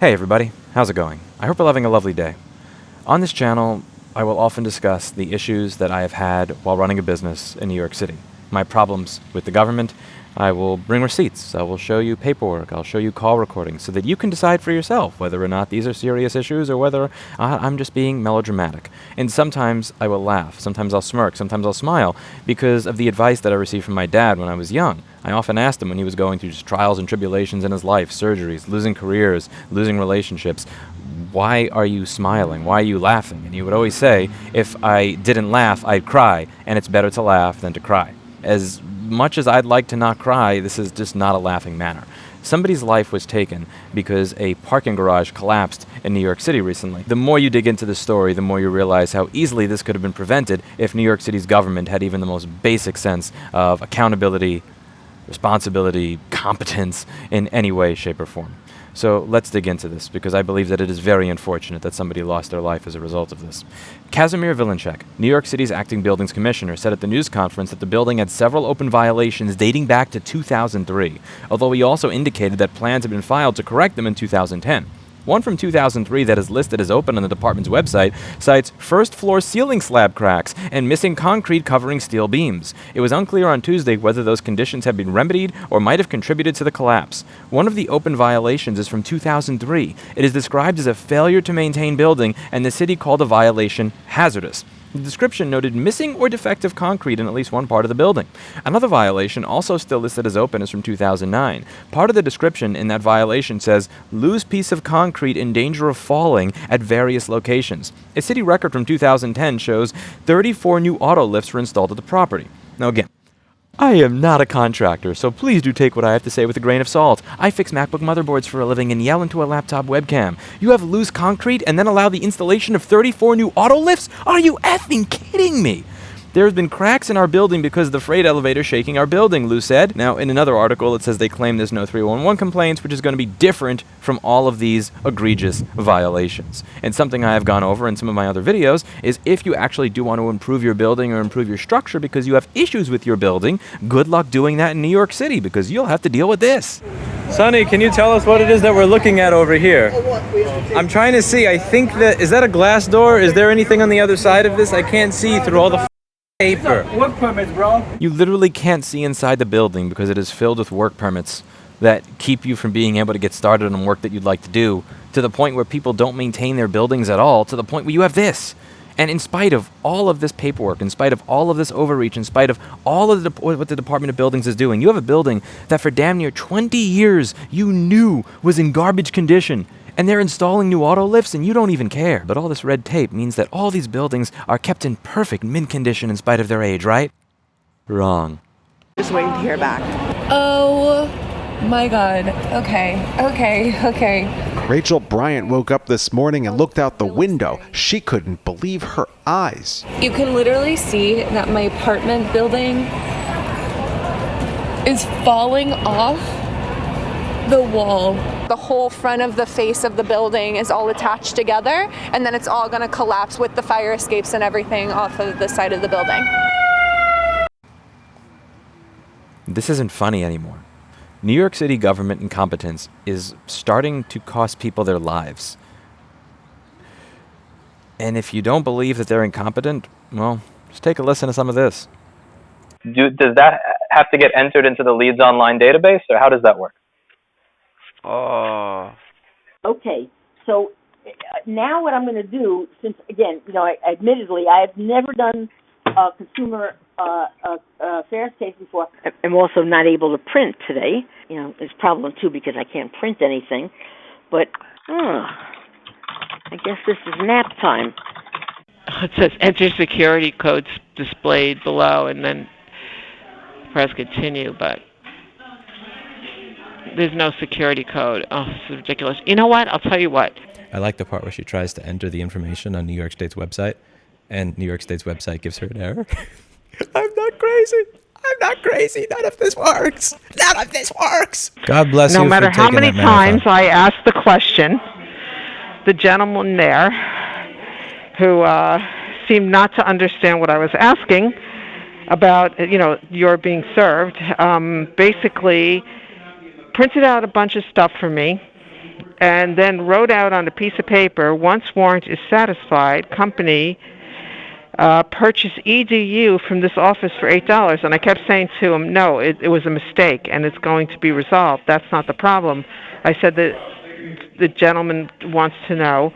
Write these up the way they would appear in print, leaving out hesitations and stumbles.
Hey everybody, how's it going? I hope you're having a lovely day. On this channel, I will often discuss the issues that I have had while running a business in New York City. My problems with the government. I will bring receipts, I will show you paperwork, I'll show you call recordings so that you can decide for yourself whether or not these are serious issues or whether I'm just being melodramatic. And sometimes I will laugh, sometimes I'll smirk, sometimes I'll smile because of the advice that I received from my dad when I was young. I often asked him when he was going through just trials and tribulations in his life, surgeries, losing careers, losing relationships, why are you smiling? Why are you laughing? And he would always say, if I didn't laugh, I'd cry, and it's better to laugh than to cry. As much as I'd like to not cry, this is just not a laughing matter. Somebody's life was taken because a parking garage collapsed in New York City recently. The more you dig into the story, the more you realize how easily this could have been prevented if New York City's government had even the most basic sense of accountability, responsibility, competence in any way, shape, or form. So let's dig into this, because I believe that it is very unfortunate that somebody lost their life as a result of this. Kazimir Vilenchek, New York City's acting buildings commissioner, said at the news conference that the building had several open violations dating back to 2003, although he also indicated that plans had been filed to correct them in 2010. One from 2003 that is listed as open on the department's website cites first-floor ceiling slab cracks and missing concrete covering steel beams. It was unclear on Tuesday whether those conditions had been remedied or might have contributed to the collapse. One of the open violations is from 2003. It is described as a failure to maintain building, and the city called the violation hazardous. The description noted missing or defective concrete in at least one part of the building. Another violation, also still listed as open, is from 2009. Part of the description in that violation says, loose piece of concrete in danger of falling at various locations. A city record from 2010 shows 34 new auto lifts were installed at the property. Now again, I am not a contractor, so please do take what I have to say with a grain of salt. I fix MacBook motherboards for a living and yell into a laptop webcam. You have loose concrete and then allow the installation of 34 new auto lifts? Are you effing kidding me? There have been cracks in our building because of the freight elevator shaking our building, Lou said. Now, in another article, it says they claim there's no 311 complaints, which is going to be different from all of these egregious violations. And something I have gone over in some of my other videos is if you actually do want to improve your building or improve your structure because you have issues with your building, good luck doing that in New York City because you'll have to deal with this. Sonny, can you tell us what it is that we're looking at over here? I'm trying to see. I think is that a glass door? Is there anything on the other side of this? I can't see through all the paper. Work permits, bro. You literally can't see inside the building because it is filled with work permits that keep you from being able to get started on work that you'd like to do, to the point where people don't maintain their buildings at all, to the point where you have this. And in spite of all of this paperwork, in spite of all of this overreach, in spite of all of what the Department of Buildings is doing, you have a building that for damn near 20 years you knew was in garbage condition. And they're installing new auto lifts and you don't even care. But all this red tape means that all these buildings are kept in perfect mint condition in spite of their age, right? Wrong. Just waiting to hear back. Oh my God. Okay. Rachel Bryant woke up this morning and looked out the window. She couldn't believe her eyes. You can literally see that my apartment building is falling off the wall. The whole front of the face of the building is all attached together, and then it's all going to collapse with the fire escapes and everything off of the side of the building. This isn't funny anymore. New York City government incompetence is starting to cost people their lives. And if you don't believe that they're incompetent, well, just take a listen to some of this. Does that have to get entered into the Leeds Online database, or how does that work? Okay, so now what I'm going to do, since again, admittedly, I have never done a consumer affairs case before. I'm also not able to print today. It's a problem too because I can't print anything. But I guess this is nap time. It says enter security codes displayed below, and then press continue, but there's no security code. Oh, this is ridiculous. You know what? I'll tell you what. I like the part where she tries to enter the information on New York State's website, and New York State's website gives her an error. I'm not crazy. None of this works. God bless you. No matter how many times I asked the question, the gentleman there, who seemed not to understand what I was asking about, you're being served, basically printed out a bunch of stuff for me and then wrote out on a piece of paper, once warrant is satisfied, company purchase EDU from this office for $8. And I kept saying to him, no, it was a mistake and it's going to be resolved. That's not the problem. I said that the gentleman wants to know,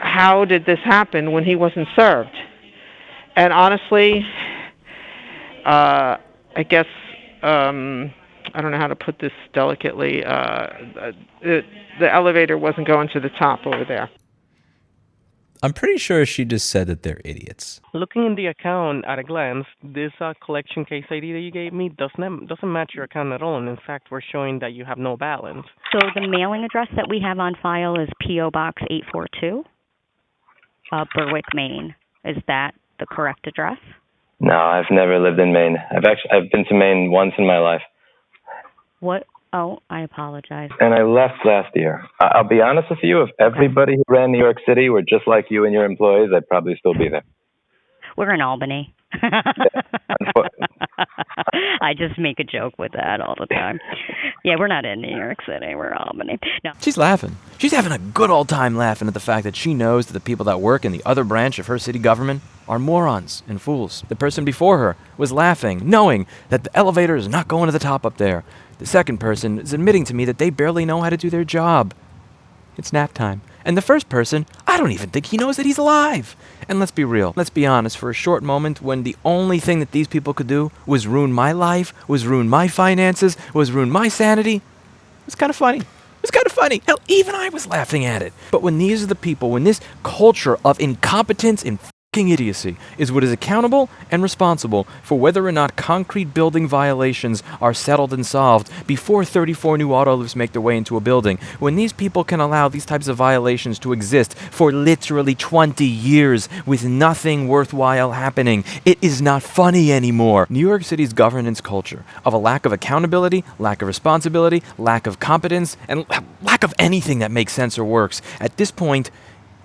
how did this happen when he wasn't served? And honestly, I guess, I don't know how to put this delicately, the elevator wasn't going to the top over there. I'm pretty sure she just said that they're idiots. Looking in the account at a glance, this collection case ID that you gave me doesn't match your account at all. And in fact, we're showing that you have no balance. So the mailing address that we have on file is P.O. Box 842, Berwick, Maine. Is that the correct address? No, I've never lived in Maine. I've been to Maine once in my life. What? Oh, I apologize. And I left last year. I'll be honest with you, if everybody who ran New York City were just like you and your employees, I'd probably still be there. We're in Albany. I just make a joke with that all the time. Yeah, we're not in New York City. We're Albany. No. She's laughing. She's having a good old time laughing at the fact that she knows that the people that work in the other branch of her city government are morons and fools. The person before her was laughing, knowing that the elevator is not going to the top up there. The second person is admitting to me that they barely know how to do their job. It's nap time. And the first person, I don't even think he knows that he's alive. And let's be real. Let's be honest. For a short moment when the only thing that these people could do was ruin my life, was ruin my finances, was ruin my sanity, it was kind of funny. It was kind of funny. Hell, even I was laughing at it. But when these are the people, when this culture of incompetence and fucking idiocy is what is accountable and responsible for whether or not concrete building violations are settled and solved before 34 new auto lifts make their way into a building, when these people can allow these types of violations to exist for literally 20 years with nothing worthwhile happening, it is not funny anymore. New York City's governance culture of a lack of accountability, lack of responsibility, lack of competence, and lack of anything that makes sense or works, at this point,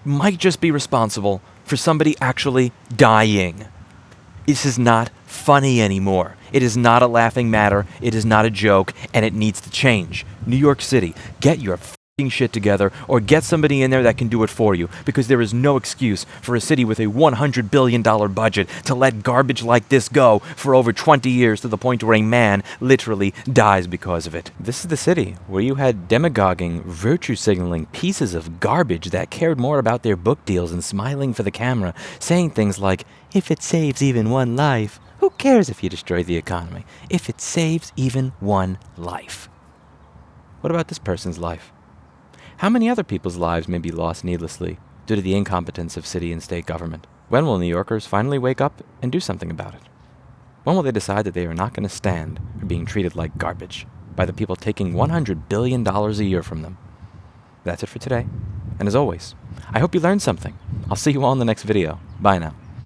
might just be responsible for somebody actually dying. This is not funny anymore. It is not a laughing matter. It is not a joke, and it needs to change. New York City, get your f***ing shit together, or get somebody in there that can do it for you, because there is no excuse for a city with a $100 billion budget to let garbage like this go for over 20 years to the point where a man literally dies because of it. This is the city where you had demagoguing, virtue-signaling pieces of garbage that cared more about their book deals and smiling for the camera, saying things like, if it saves even one life, who cares if you destroy the economy? If it saves even one life. What about this person's life? How many other people's lives may be lost needlessly due to the incompetence of city and state government? When will New Yorkers finally wake up and do something about it? When will they decide that they are not going to stand for being treated like garbage by the people taking $100 billion a year from them? That's it for today. And as always, I hope you learned something. I'll see you all in the next video. Bye now.